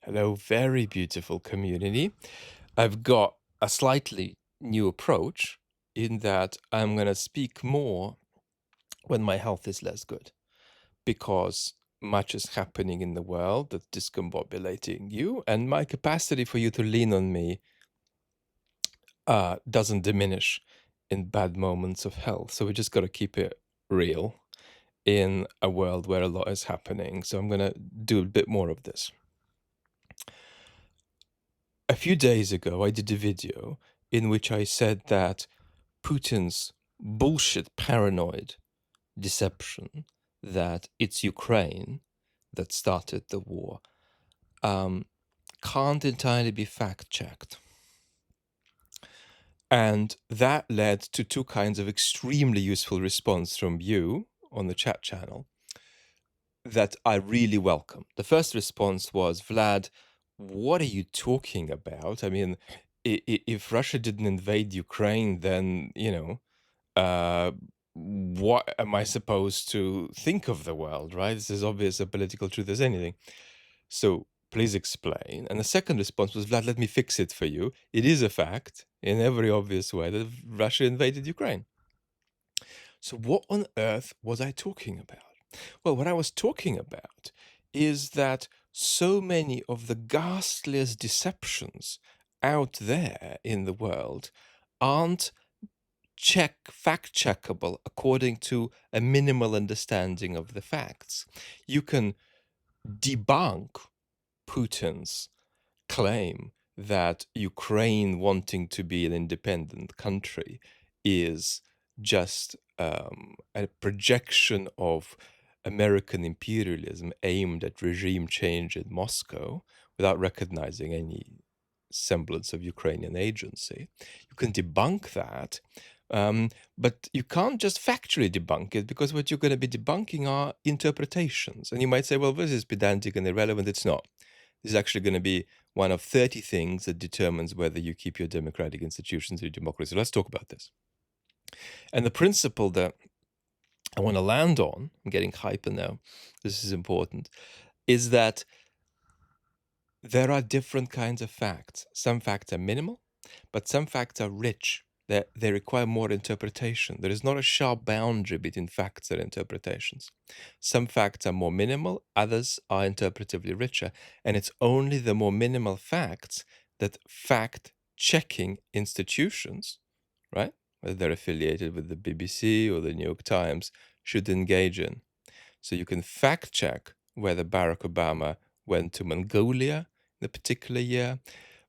Hello, very beautiful community. I've got a slightly new approach in that I'm going to speak more when my health is less good because much is happening in the world that's discombobulating you, and my capacity for you to lean on me doesn't diminish in bad moments of health. So we just got to keep it real in a world where a lot is happening. So I'm going to do a bit more of this. A few days ago, I did a video in which I said that Putin's bullshit paranoid deception that it's Ukraine that started the war can't entirely be fact-checked. And that led to two kinds of extremely useful response from you on the chat channel that I really welcome. The first response was, Vlad, what are you talking about? I mean, if Russia didn't invade Ukraine, then, what am I supposed to think of the world, right? This is obvious a political truth as anything. So please explain. And the second response was, Vlad, let me fix it for you. It is a fact in every obvious way that Russia invaded Ukraine. So what on earth was I talking about? Well, what I was talking about is that so many of the ghastliest deceptions out there in the world aren't fact-checkable according to a minimal understanding of the facts. You can debunk Putin's claim that Ukraine wanting to be an independent country is just a projection of American imperialism aimed at regime change in Moscow without recognizing any semblance of Ukrainian agency. You can debunk that, but you can't just factually debunk it, because what you're going to be debunking are interpretations. And you might say, well, this is pedantic and irrelevant. It's not. This is actually going to be one of 30 things that determines whether you keep your democratic institutions or your democracy. Let's talk about this. And the principle that I want to land on, I'm getting hyper now, this is important, is that there are different kinds of facts. Some facts are minimal, but some facts are rich. They require more interpretation. There is not a sharp boundary between facts and interpretations. Some facts are more minimal, others are interpretively richer. And it's only the more minimal facts that fact-checking institutions, right, whether they're affiliated with the BBC or the New York Times, should engage in. So you can fact-check whether Barack Obama went to Mongolia in a particular year,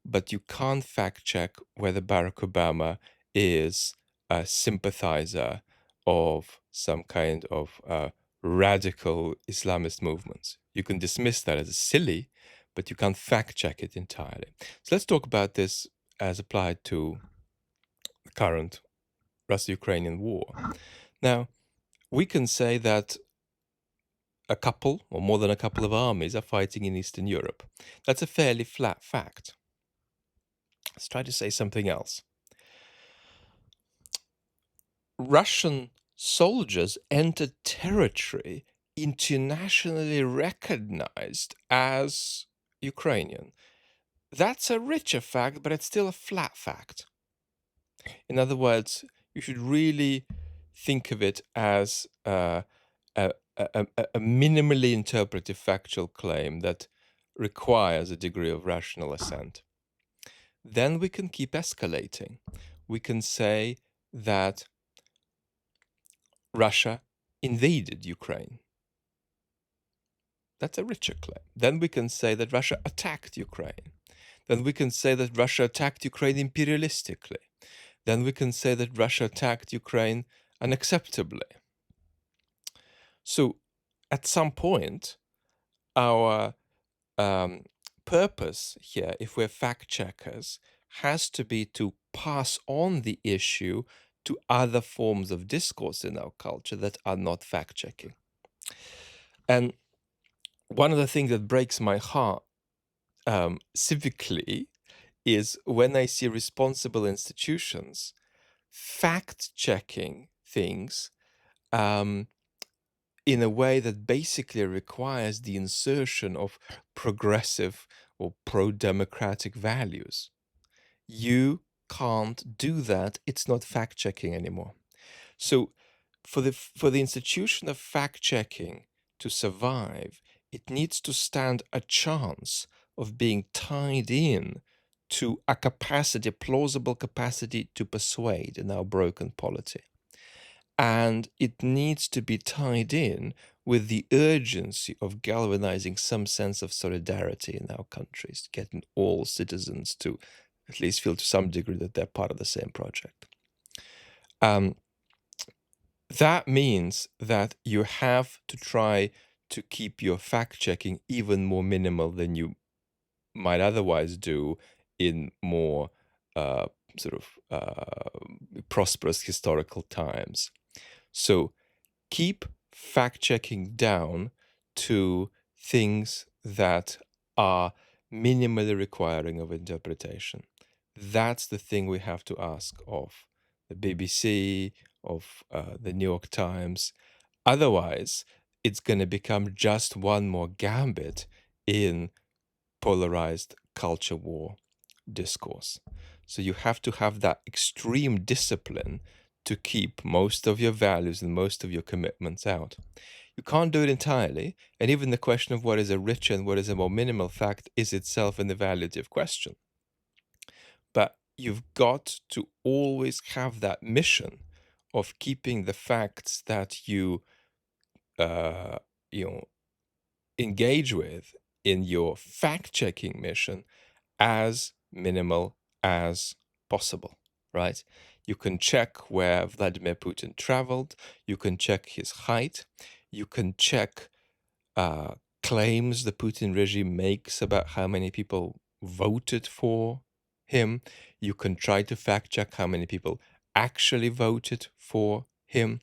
but you can't fact-check whether Barack Obama is a sympathizer of some kind of radical Islamist movements. You can dismiss that as silly, but you can't fact-check it entirely. So let's talk about this as applied to the current Russo-Ukrainian war. Now, we can say that a couple or more than a couple of armies are fighting in Eastern Europe. That's a fairly flat fact. Let's try to say something else. Russian soldiers entered territory internationally recognized as Ukrainian. That's a richer fact, but it's still a flat fact. In other words, you should really think of it as a minimally interpretive factual claim that requires a degree of rational assent. Then we can keep escalating. We can say that Russia invaded Ukraine. That's a richer claim. Then we can say that Russia attacked Ukraine. Then we can say that Russia attacked Ukraine imperialistically. Then we can say that Russia attacked Ukraine unacceptably. So at some point, our purpose here, if we're fact checkers, has to be to pass on the issue to other forms of discourse in our culture that are not fact checking. And one of the things that breaks my heart civically is when I see responsible institutions fact checking things in a way that basically requires the insertion of progressive or pro-democratic values. You can't do that. It's not fact-checking anymore. So for the institution of fact-checking to survive, it needs to stand a chance of being tied in to a capacity, a plausible capacity to persuade in our broken polity. And it needs to be tied in with the urgency of galvanizing some sense of solidarity in our countries, getting all citizens to at least feel to some degree that they're part of the same project. That means that you have to try to keep your fact-checking even more minimal than you might otherwise do in more prosperous historical times. So keep fact-checking down to things that are minimally requiring of interpretation. That's the thing we have to ask of the BBC, of the New York Times. Otherwise, it's going to become just one more gambit in polarized culture war discourse. So you have to have that extreme discipline to keep most of your values and most of your commitments out. You can't do it entirely, and even the question of what is a richer and what is a more minimal fact is itself an evaluative question. But you've got to always have that mission of keeping the facts that you engage with in your fact-checking mission as minimal as possible, right? You can check where Vladimir Putin traveled. You can check his height. You can check claims the Putin regime makes about how many people voted for him. You can try to fact check how many people actually voted for him,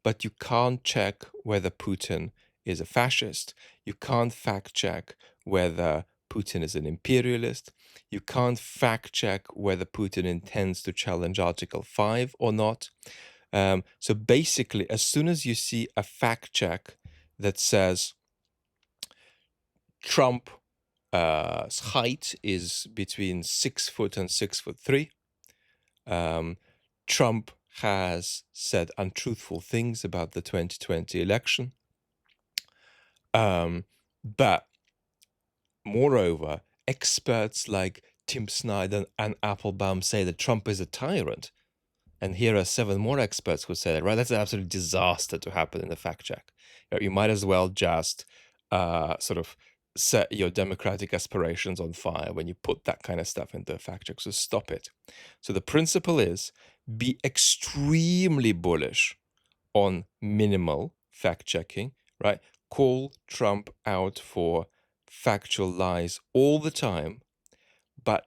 but you can't check whether Putin is a fascist. You can't fact check whether Putin is an imperialist. You can't fact check whether Putin intends to challenge Article 5 or not. So basically, as soon as you see a fact check that says Trump's height is between 6 foot and 6'3", Trump has said untruthful things about the 2020 election. But moreover, experts like Tim Snyder and Applebaum say that Trump is a tyrant. And here are 7 more experts who say that, right? That's an absolute disaster to happen in the fact check. You might as well just set your democratic aspirations on fire when you put that kind of stuff into a fact check. So stop it. So the principle is be extremely bullish on minimal fact checking, right? Call Trump out for factual lies all the time, but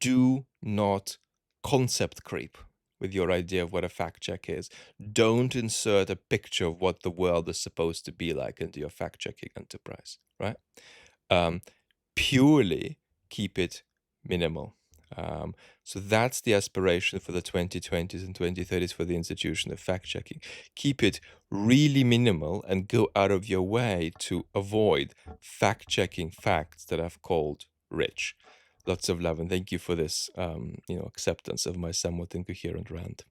do not concept creep with your idea of what a fact check is. Don't insert a picture of what the world is supposed to be like into your fact checking enterprise, right? Purely keep it minimal. So that's the aspiration for the 2020s and 2030s for the institution of fact-checking. Keep it really minimal and go out of your way to avoid fact-checking facts that I've called rich. Lots of love, and thank you for this acceptance of my somewhat incoherent rant.